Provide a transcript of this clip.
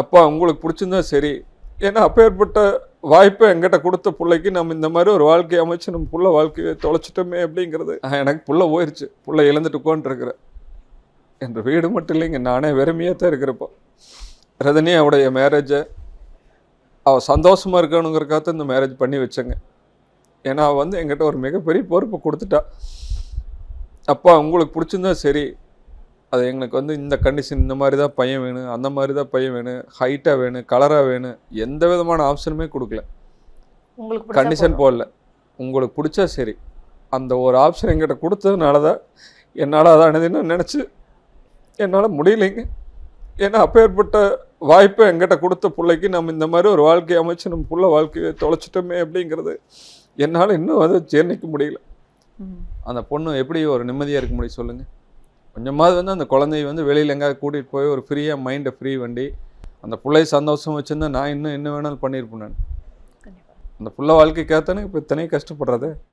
அப்பா உங்களுக்கு பிடிச்சிருந்தா சரி. ஏன்னா அப்பேற்பட்ட வாய்ப்பை என்கிட்ட கொடுத்த பிள்ளைக்கு நம்ம இந்த மாதிரி ஒரு வாழ்க்கையை அமைச்சு நம்ம புள்ள வாழ்க்கையை தொலைச்சிட்டோமே அப்படிங்கிறது எனக்கு புள்ள போயிடுச்சு. புள்ள இழந்துட்டு உட்காந்துருக்குறேன். என்ற வீடு மட்டும் இல்லைங்க, நானே வெறுமையாக தான் இருக்கிறப்போ. ரஜினி அவருடைய மேரேஜை அவள் சந்தோஷமாக இருக்கணுங்கிறக்காக இந்த மேரேஜ் பண்ணி வச்சேங்க. ஏன்னா அவள் வந்து என்கிட்ட ஒரு மிகப்பெரிய பொறுப்பை கொடுத்துட்டா. அப்பா உங்களுக்கு பிடிச்சிருந்தா சரி, அது எங்களுக்கு வந்து இந்த கண்டிஷன், இந்த மாதிரி தான் பையன் வேணும், அந்த மாதிரி தான் பையன் வேணும், ஹைட்டாக வேணும், கலராக வேணும், எந்த விதமான ஆப்ஷனுமே கொடுக்கல. உங்களுக்கு கண்டிஷன் போடல. உங்களுக்கு பிடிச்சா சரி. அந்த ஒரு ஆப்ஷன் என்கிட்ட கொடுத்ததுனால தான் என்னால் அதானதுன்னு நினச்சி என்னால் முடியலைங்க. ஏன்னா அப்பேற்பட்ட வாய்ப்பை என்கிட்ட கொடுத்த பிள்ளைக்கு நம்ம இந்த மாதிரி ஒரு வாழ்க்கையை அமைச்சு நம்ம புள்ள வாழ்க்கையை தொலைச்சிட்டோமே அப்படிங்கிறது என்னால் இன்னும் அதை ஜீர்ணிக்க முடியல. அந்த பொண்ணு எப்படி ஒரு நிம்மதியாக இருக்க முடியும் சொல்லுங்கள்? கொஞ்சமாவது வந்து அந்த குழந்தைய வந்து வெளியில் எங்கேயாவது கூட்டிகிட்டு போய் ஒரு ஃப்ரீயாக மைண்டை ஃப்ரீ வண்டி அந்த பிள்ளைய சந்தோஷம் வச்சுருந்தா நான் இன்னும் என்ன வேணாலும் பண்ணியிருப்பேன். நான் அந்த புள்ள வாழ்க்கைக்காகத்தானே இப்போ இத்தனையும் கஷ்டப்படுறது.